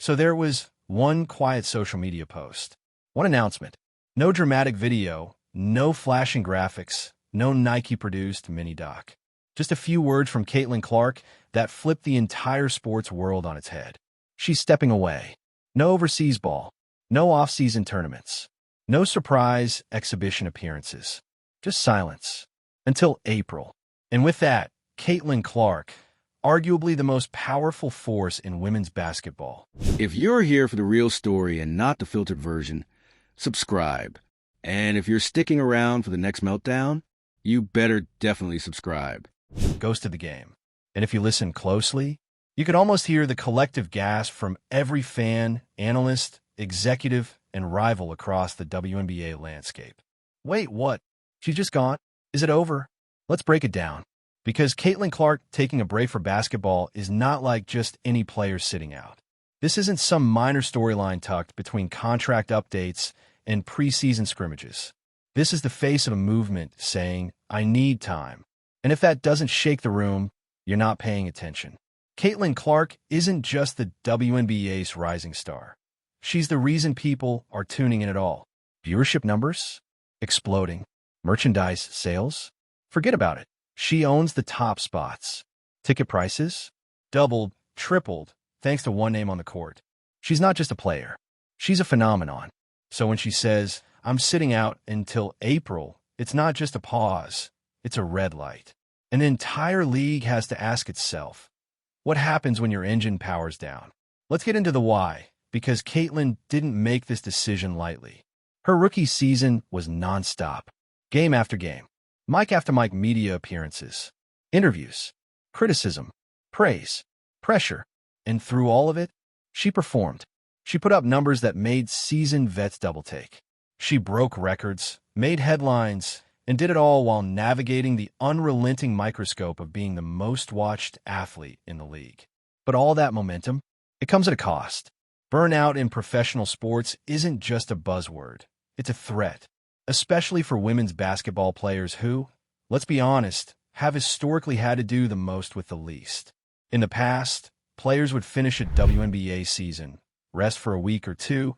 So there was one quiet social media post, one announcement. No dramatic video, no flashing graphics, no Nike-produced mini-doc. Just a few words from Caitlin Clark that flipped the entire sports world on its head. She's stepping away. No overseas ball, no off-season tournaments, no surprise exhibition appearances. Just silence. Until April. And with that, Caitlin Clark, arguably the most powerful force in women's basketball. If you're here for the real story and not the filtered version, subscribe. And if you're sticking around for the next meltdown, you better definitely subscribe. Goes to the game. And if you listen closely, you could almost hear the collective gasp from every fan, analyst, executive, and rival across the WNBA landscape. Wait, what? She's just gone? Is it over? Let's break it down. Because Caitlin Clark taking a break for basketball is not like just any player sitting out. This isn't some minor storyline tucked between contract updates and preseason scrimmages. This is the face of a movement saying, I need time. And if that doesn't shake the room, you're not paying attention. Caitlin Clark isn't just the WNBA's rising star. She's the reason people are tuning in at all. Viewership numbers? Exploding. Merchandise sales? Forget about it. She owns the top spots. Ticket prices? Doubled, tripled, thanks to one name on the court. She's not just a player. She's a phenomenon. So when she says, I'm sitting out until April, it's not just a pause. It's a red light. An entire league has to ask itself, what happens when your engine powers down? Let's get into the why, because Caitlin didn't make this decision lightly. Her rookie season was nonstop. Game after game. Mic after mic media appearances. Interviews. Criticism. Praise. Pressure. And through all of it, she performed. She put up numbers that made seasoned vets double-take. She broke records, made headlines, and did it all while navigating the unrelenting microscope of being the most-watched athlete in the league. But all that momentum, it comes at a cost. Burnout in professional sports isn't just a buzzword. It's a threat, especially for women's basketball players who, let's be honest, have historically had to do the most with the least. In the past, players would finish a WNBA season, rest for a week or two,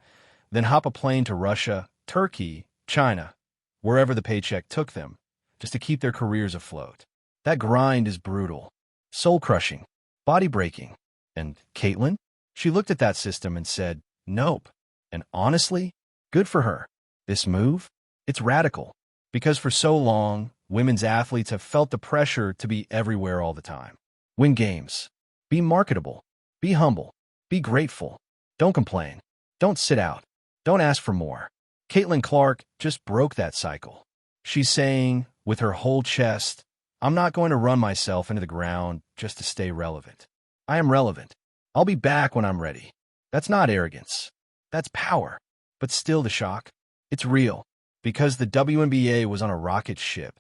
then hop a plane to Russia, Turkey, China, wherever the paycheck took them, just to keep their careers afloat. That grind is brutal, soul-crushing, body-breaking. And Caitlin? She looked at that system and said, nope. And honestly, good for her. This move? It's radical. Because for so long, women's athletes have felt the pressure to be everywhere all the time. Win games. Be marketable. Be humble. Be grateful. Don't complain. Don't sit out. Don't ask for more. Caitlin Clark just broke that cycle. She's saying, with her whole chest, I'm not going to run myself into the ground just to stay relevant. I am relevant. I'll be back when I'm ready. That's not arrogance. That's power. But still the shock. It's real. Because the WNBA was on a rocket ship,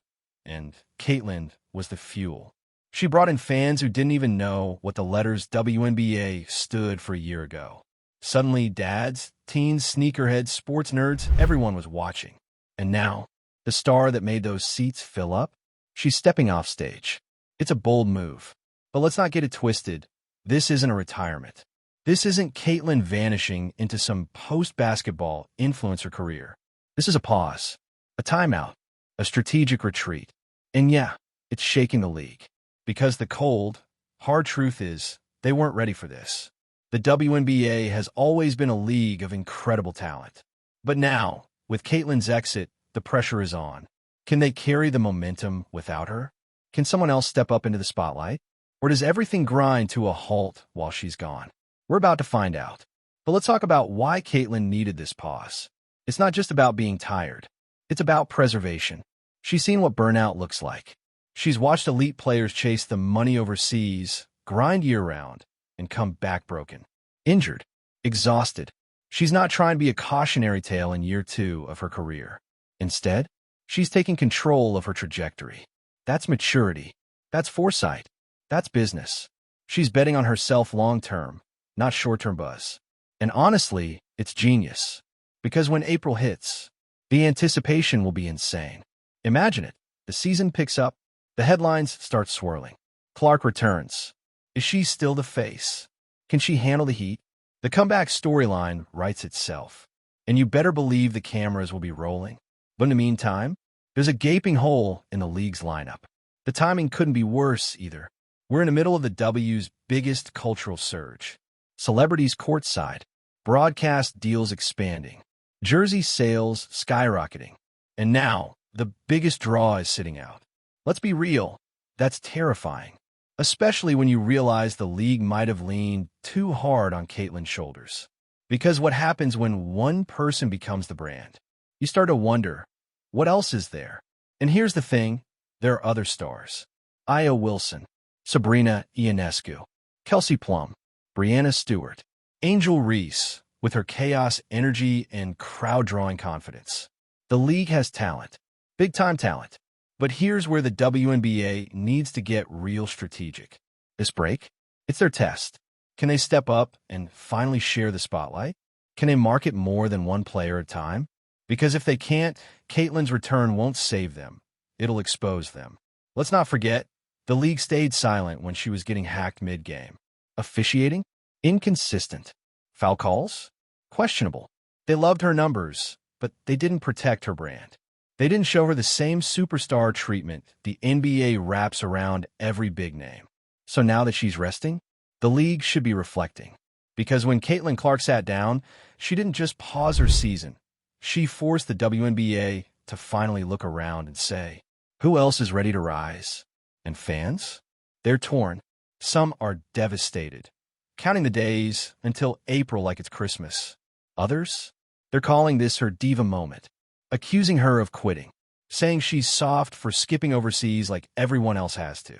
and Caitlin was the fuel. She brought in fans who didn't even know what the letters WNBA stood for a year ago. Suddenly, dads, teens, sneakerheads, sports nerds, everyone was watching. And now, the star that made those seats fill up, she's stepping off stage. It's a bold move. But let's not get it twisted. This isn't a retirement. This isn't Caitlin vanishing into some post-basketball influencer career. This is a pause, a timeout, a strategic retreat. And yeah, it's shaking the league. Because the cold, hard truth is, they weren't ready for this. The WNBA has always been a league of incredible talent. But now, with Caitlin's exit, the pressure is on. Can they carry the momentum without her? Can someone else step up into the spotlight? Or does everything grind to a halt while she's gone? We're about to find out. But let's talk about why Caitlin needed this pause. It's not just about being tired. It's about preservation. She's seen what burnout looks like. She's watched elite players chase the money overseas, grind year-round, and come back broken, injured, exhausted. She's not trying to be a cautionary tale in year 2 of her career. Instead, she's taking control of her trajectory. That's maturity. That's foresight. That's business. She's betting on herself long-term, not short-term buzz. And honestly, it's genius. Because when April hits, the anticipation will be insane. Imagine it. The season picks up. The headlines start swirling. Clark returns. Is she still the face? Can she handle the heat? The comeback storyline writes itself, and you better believe the cameras will be rolling. But in the meantime, there's a gaping hole in the league's lineup. The timing couldn't be worse either. We're in the middle of the W's biggest cultural surge. Celebrities courtside, broadcast deals expanding, jersey sales skyrocketing, and now the biggest draw is sitting out. Let's be real, that's terrifying, especially when you realize the league might have leaned too hard on Caitlyn's shoulders. Because what happens when one person becomes the brand? You start to wonder, what else is there? And here's the thing, there are other stars. Aya Wilson, Sabrina Ionescu, Kelsey Plum, Brianna Stewart, Angel Reese, with her chaos, energy, and crowd-drawing confidence. The league has talent, big-time talent. But here's where the WNBA needs to get real strategic. This break, it's their test. Can they step up and finally share the spotlight? Can they market more than one player at a time? Because if they can't, Caitlyn's return won't save them. It'll expose them. Let's not forget, the league stayed silent when she was getting hacked mid-game. Officiating? Inconsistent. Foul calls? Questionable. They loved her numbers, but they didn't protect her brand. They didn't show her the same superstar treatment the NBA wraps around every big name. So now that she's resting, the league should be reflecting. Because when Caitlin Clark sat down, she didn't just pause her season. She forced the WNBA to finally look around and say, who else is ready to rise? And fans? They're torn. Some are devastated, counting the days until April like it's Christmas. Others? They're calling this her diva moment, accusing her of quitting, saying she's soft for skipping overseas like everyone else has to.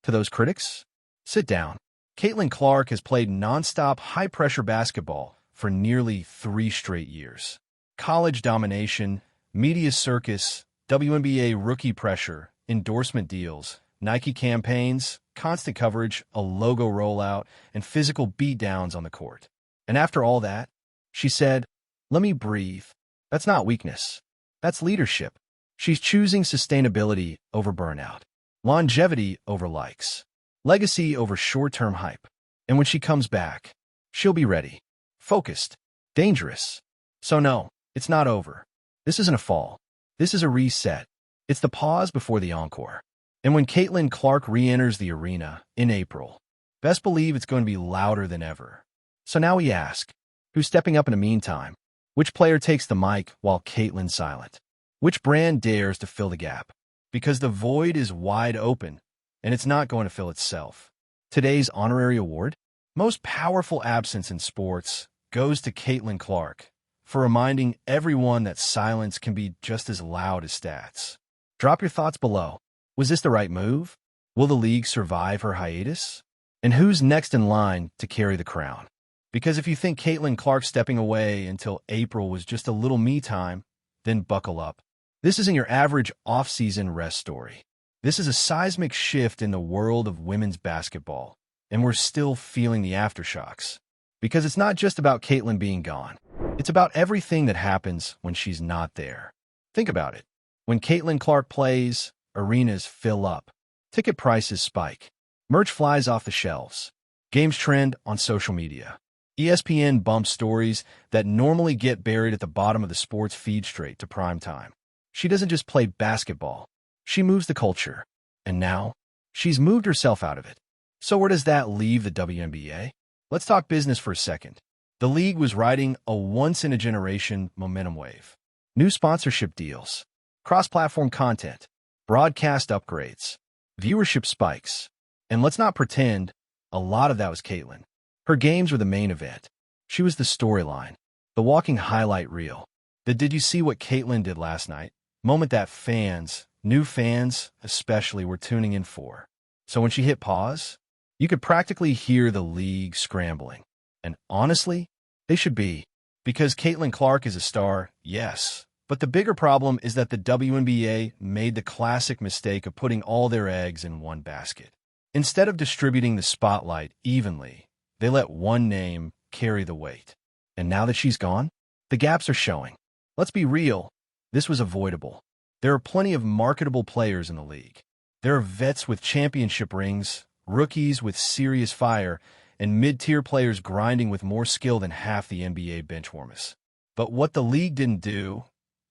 To those critics, sit down. Caitlin Clark has played nonstop high-pressure basketball for nearly 3 straight years. College domination, media circus, WNBA rookie pressure, endorsement deals, Nike campaigns, constant coverage, a logo rollout, and physical beatdowns on the court. And after all that, she said, let me breathe. That's not weakness. That's leadership. She's choosing sustainability over burnout, longevity over likes, legacy over short-term hype. And when she comes back, she'll be ready, focused, dangerous. So no, it's not over. This isn't a fall. This is a reset. It's the pause before the encore. And when Caitlin Clark re-enters the arena in April, best believe it's going to be louder than ever. So now we ask, who's stepping up in the meantime? Which player takes the mic while Caitlin's silent? Which brand dares to fill the gap? Because the void is wide open, and it's not going to fill itself. Today's honorary award, most powerful absence in sports, goes to Caitlin Clark for reminding everyone that silence can be just as loud as stats. Drop your thoughts below. Was this the right move? Will the league survive her hiatus? And who's next in line to carry the crown? Because if you think Caitlin Clark stepping away until April was just a little me time, then buckle up. This isn't your average off-season rest story. This is a seismic shift in the world of women's basketball, and we're still feeling the aftershocks. Because it's not just about Caitlin being gone. It's about everything that happens when she's not there. Think about it. When Caitlin Clark plays, arenas fill up. Ticket prices spike. Merch flies off the shelves. Games trend on social media. ESPN bumps stories that normally get buried at the bottom of the sports feed straight to prime time. She doesn't just play basketball. She moves the culture. And now, she's moved herself out of it. So where does that leave the WNBA? Let's talk business for a second. The league was riding a once-in-a-generation momentum wave. New sponsorship deals, cross-platform content, broadcast upgrades, viewership spikes. And let's not pretend a lot of that was Caitlin. Her games were the main event. She was the storyline, the walking highlight reel. The did you see what Caitlin did last night? Moment that fans, new fans especially, were tuning in for. So when she hit pause, you could practically hear the league scrambling. And honestly, they should be. Because Caitlin Clark is a star, yes. But the bigger problem is that the WNBA made the classic mistake of putting all their eggs in one basket. Instead of distributing the spotlight evenly, they let one name carry the weight. And now that she's gone, the gaps are showing. Let's be real, this was avoidable. There are plenty of marketable players in the league. There are vets with championship rings, rookies with serious fire, and mid-tier players grinding with more skill than half the NBA benchwarmers. But what the league didn't do,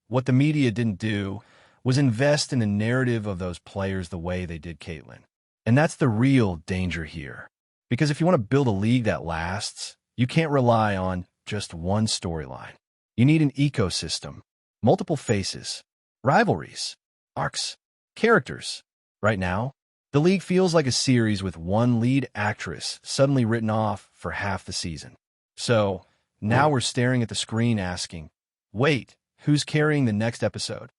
what the media didn't do, was invest in the narrative of those players the way they did Caitlyn. And that's the real danger here. Because if you want to build a league that lasts, you can't rely on just one storyline. You need an ecosystem, multiple faces, rivalries, arcs, characters. Right now, the league feels like a series with one lead actress suddenly written off for half the season. So, now we're staring at the screen asking, wait, who's carrying the next episode?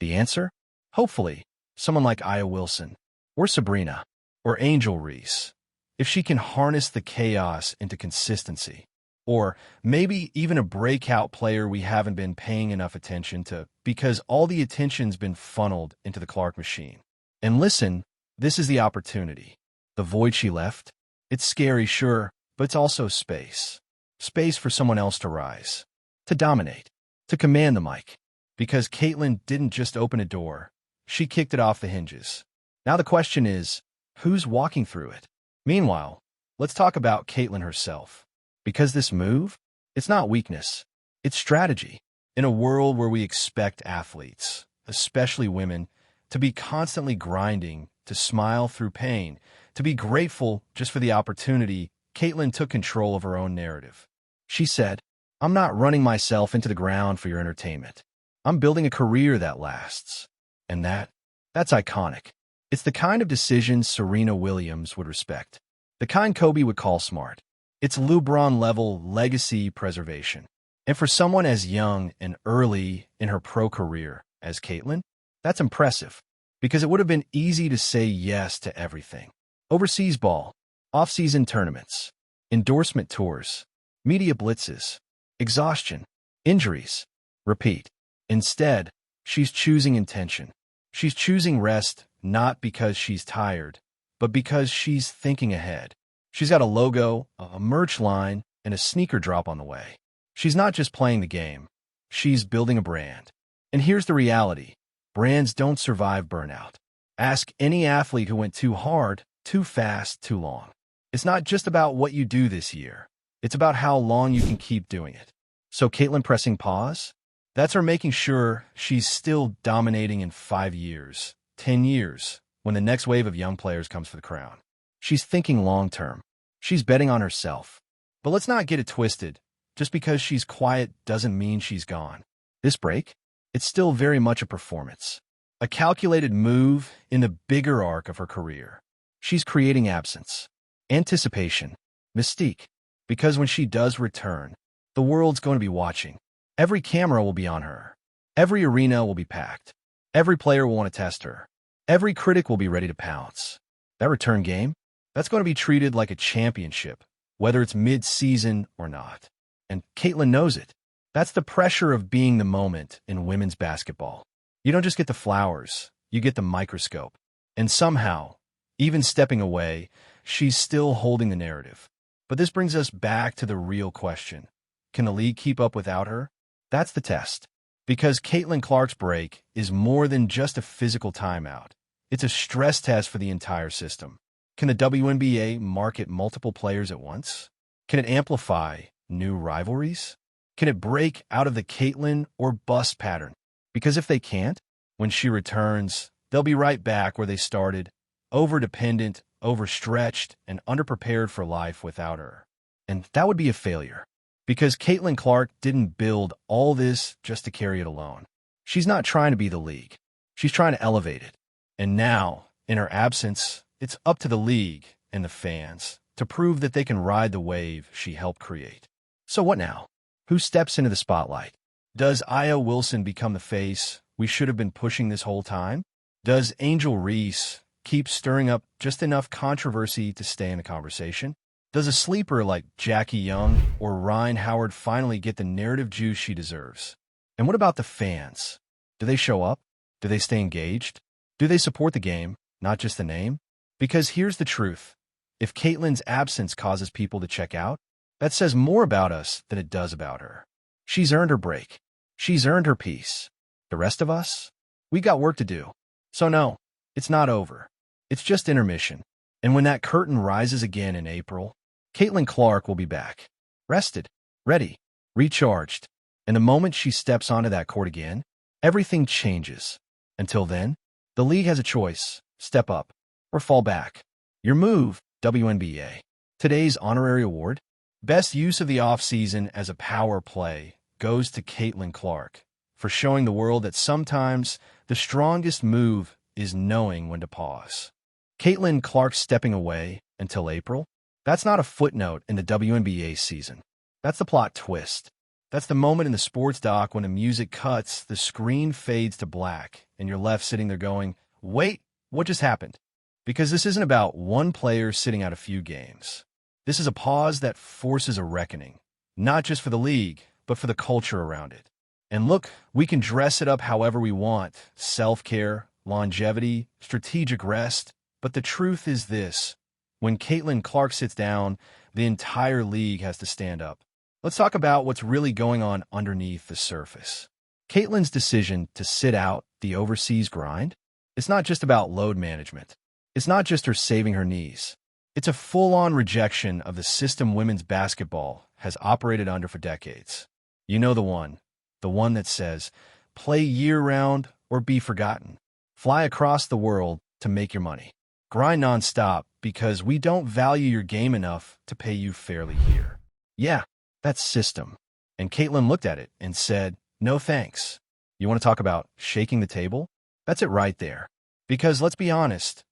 The answer? Hopefully, someone like Aya Wilson, or Sabrina, or Angel Reese, if she can harness the chaos into consistency. Or maybe even a breakout player we haven't been paying enough attention to because all the attention's been funneled into the Clark machine. And listen, this is the opportunity. The void she left? It's scary, sure, but it's also space. Space for someone else to rise, to dominate, to command the mic. Because Caitlyn didn't just open a door, she kicked it off the hinges. Now the question is, who's walking through it? Meanwhile, let's talk about Caitlyn herself. Because this move, it's not weakness, it's strategy. In a world where we expect athletes, especially women, to be constantly grinding, to smile through pain, to be grateful just for the opportunity, Caitlyn took control of her own narrative. She said, I'm not running myself into the ground for your entertainment. I'm building a career that lasts. And that's iconic. It's the kind of decision Serena Williams would respect. The kind Kobe would call smart. It's LeBron-level legacy preservation. And for someone as young and early in her pro career as Caitlyn, that's impressive. Because it would have been easy to say yes to everything. Overseas ball, off-season tournaments, endorsement tours, media blitzes, exhaustion, injuries, repeat. Instead, she's choosing intention. She's choosing rest not because she's tired, but because she's thinking ahead. She's got a logo, a merch line, and a sneaker drop on the way. She's not just playing the game. She's building a brand. And here's the reality. Brands don't survive burnout. Ask any athlete who went too hard, too fast, too long. It's not just about what you do this year. It's about how long you can keep doing it. So Caitlyn pressing pause? That's her making sure she's still dominating in 5 years, 10 years, when the next wave of young players comes for the crown. She's thinking long-term. She's betting on herself. But let's not get it twisted. Just because she's quiet doesn't mean she's gone. This break? It's still very much a performance. A calculated move in the bigger arc of her career. She's creating absence, anticipation, mystique. Because when she does return, the world's going to be watching. Every camera will be on her. Every arena will be packed. Every player will want to test her. Every critic will be ready to pounce. That return game? That's going to be treated like a championship, whether it's mid-season or not. And Caitlyn knows it. That's the pressure of being the moment in women's basketball. You don't just get the flowers, you get the microscope. And somehow, even stepping away, she's still holding the narrative. But this brings us back to the real question. Can the league keep up without her? That's the test. Because Caitlyn Clark's break is more than just a physical timeout. It's a stress test for the entire system. Can the WNBA market multiple players at once? Can it amplify new rivalries? Can it break out of the Caitlyn or bust pattern? Because if they can't, when she returns, they'll be right back where they started, over-dependent, overstretched, and underprepared for life without her. And that would be a failure. Because Caitlyn Clark didn't build all this just to carry it alone. She's not trying to be the league. She's trying to elevate it. And now, in her absence, it's up to the league and the fans to prove that they can ride the wave she helped create. So what now? Who steps into the spotlight? Does Aya Wilson become the face we should have been pushing this whole time? Does Angel Reese keep stirring up just enough controversy to stay in the conversation? Does a sleeper like Jackie Young or Ryan Howard finally get the narrative juice she deserves? And what about the fans? Do they show up? Do they stay engaged? Do they support the game, not just the name? Because here's the truth. If Caitlyn's absence causes people to check out, that says more about us than it does about her. She's earned her break. She's earned her peace. The rest of us? We got work to do. So no, it's not over. It's just intermission. And when that curtain rises again in April, Caitlin Clark will be back, rested, ready, recharged. And the moment she steps onto that court again, everything changes. Until then, the league has a choice: step up or fall back. Your move, WNBA. Today's honorary award, Best Use of the Offseason as a Power Play, goes to Caitlin Clark for showing the world that sometimes the strongest move is knowing when to pause. Caitlin Clark stepping away until April? That's not a footnote in the WNBA season. That's the plot twist. That's the moment in the sports doc when the music cuts, the screen fades to black, and you're left sitting there going, wait, what just happened? Because this isn't about one player sitting out a few games. This is a pause that forces a reckoning, not just for the league, but for the culture around it. And look, we can dress it up however we want: self-care, longevity, strategic rest. But the truth is this: when Caitlin Clark sits down, the entire league has to stand up. Let's talk about what's really going on underneath the surface. Caitlin's decision to sit out the overseas grind, it's not just about load management. It's not just her saving her knees. It's a full-on rejection of the system women's basketball has operated under for decades. You know the one that says, play year-round or be forgotten. Fly across the world to make your money. Grind nonstop because we don't value your game enough to pay you fairly here. Yeah, that's system. And Caitlin looked at it and said, no thanks. You want to talk about shaking the table? That's it right there. Because let's be honest,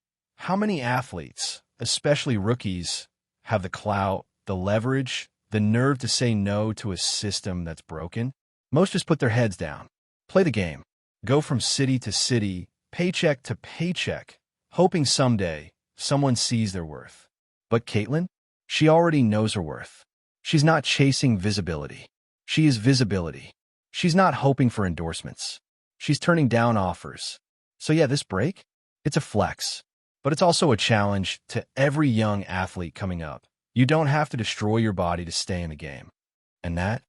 how many athletes, especially rookies, have the clout, the leverage, the nerve to say no to a system that's broken? Most just put their heads down, play the game, go from city to city, paycheck to paycheck, hoping someday someone sees their worth. But Caitlin, she already knows her worth. She's not chasing visibility. She is visibility. She's not hoping for endorsements. She's turning down offers. So yeah, this break, it's a flex. But it's also a challenge to every young athlete coming up. You don't have to destroy your body to stay in the game. And that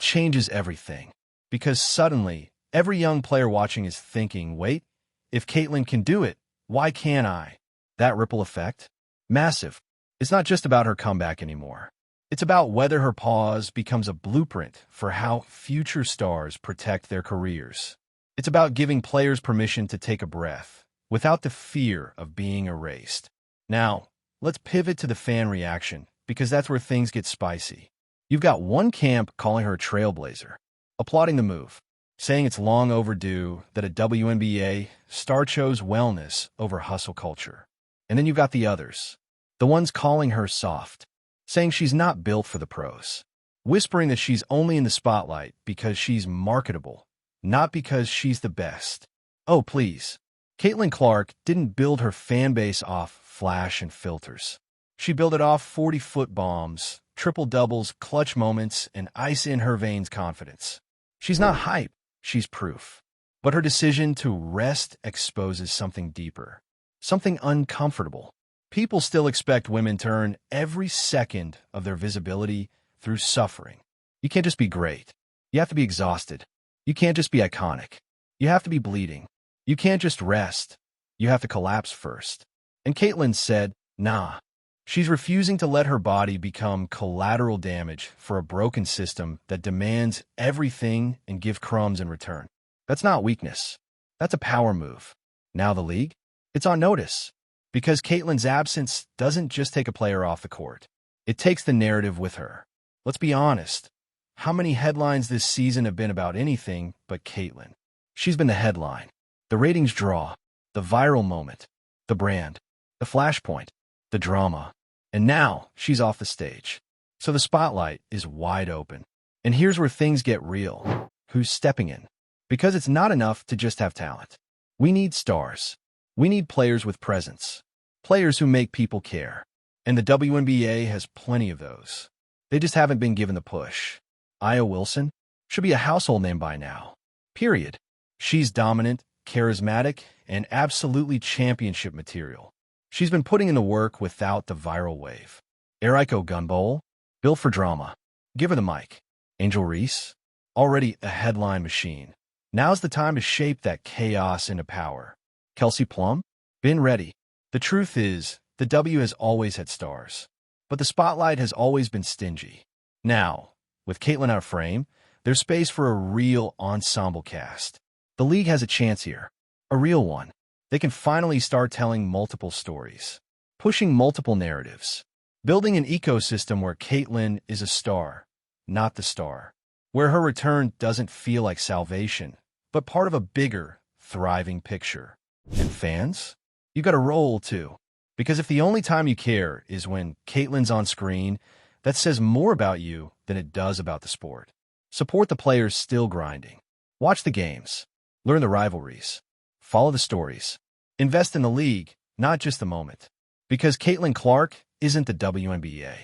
changes everything. Because suddenly, every young player watching is thinking, wait, if Caitlin can do it, why can't I? That ripple effect? Massive. It's not just about her comeback anymore. It's about whether her pause becomes a blueprint for how future stars protect their careers. It's about giving players permission to take a breath without the fear of being erased. Now, let's pivot to the fan reaction, because that's where things get spicy. You've got one camp calling her a trailblazer, applauding the move, saying it's long overdue that a WNBA star chose wellness over hustle culture. And then you've got the others, the ones calling her soft, saying she's not built for the pros, whispering that she's only in the spotlight because she's marketable, not because she's the best. Oh, please. Caitlin Clark didn't build her fan base off flash and filters. She built it off 40-foot bombs, triple-doubles, clutch moments, and ice-in-her-veins confidence. She's not hype, she's proof. But her decision to rest exposes something deeper, something uncomfortable. People still expect women to earn every second of their visibility through suffering. You can't just be great. You have to be exhausted. You can't just be iconic. You have to be bleeding. You can't just rest. You have to collapse first. And Caitlin said, nah. She's refusing to let her body become collateral damage for a broken system that demands everything and give crumbs in return. That's not weakness. That's a power move. Now the league? It's on notice. Because Caitlin's absence doesn't just take a player off the court. It takes the narrative with her. Let's be honest. How many headlines this season have been about anything but Caitlin? She's been the headline, the ratings draw, the viral moment, the brand, the flashpoint, the drama. And now she's off the stage. So the spotlight is wide open. And here's where things get real. Who's stepping in? Because it's not enough to just have talent. We need stars. We need players with presence. Players who make people care. And the WNBA has plenty of those. They just haven't been given the push. Aya Wilson should be a household name by now. Period. She's dominant, charismatic, and absolutely championship material. She's been putting in the work without the viral wave. Eriko Gunbowl, built for drama. Give her the mic. Angel Reese, already a headline machine. Now's the time to shape that chaos into power. Kelsey Plum, been ready. The truth is, the W has always had stars. But but the spotlight has always been stingy. Now, with Caitlyn out of frame, there's space for a real ensemble cast. The league has a chance here, a real one. They can finally start telling multiple stories, pushing multiple narratives, building an ecosystem where Caitlyn is a star, not the star, where her return doesn't feel like salvation, but part of a bigger, thriving picture. And fans? You got a role too. Because if the only time you care is when Caitlyn's on screen, that says more about you than it does about the sport. Support the players still grinding. Watch the games. Learn the rivalries. Follow the stories. Invest in the league, not just the moment. Because Caitlyn Clark isn't the WNBA.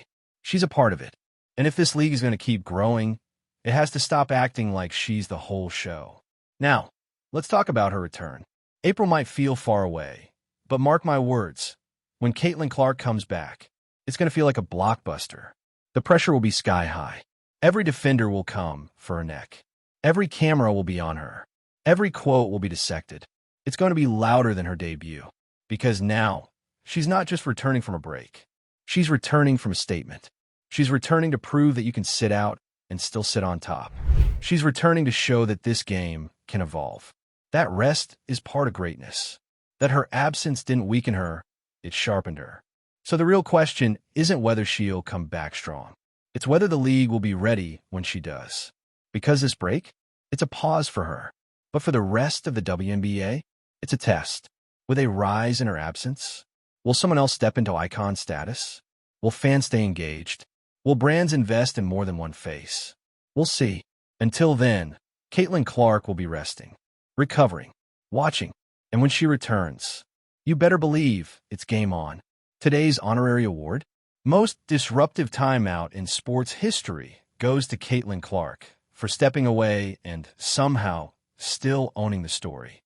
She's a part of it. And if this league is going to keep growing, it has to stop acting like she's the whole show. Now, let's talk about her return. April might feel far away, but mark my words, when Caitlyn Clark comes back, it's going to feel like a blockbuster. The pressure will be sky high. Every defender will come for her neck. Every camera will be on her. Every quote will be dissected. It's going to be louder than her debut. Because now, she's not just returning from a break. She's returning from a statement. She's returning to prove that you can sit out and still sit on top. She's returning to show that this game can evolve. That rest is part of greatness. That her absence didn't weaken her, it sharpened her. So the real question isn't whether she'll come back strong. It's whether the league will be ready when she does. Because this break, it's a pause for her. But for the rest of the WNBA, it's a test. Will they rise in her absence? Will someone else step into icon status? Will fans stay engaged? Will brands invest in more than one face? We'll see. Until then, Caitlyn Clark will be resting, recovering, watching, and when she returns, you better believe it's game on. Today's honorary award, Most Disruptive Timeout in Sports History, goes to Caitlyn Clark for stepping away and somehow still owning the story.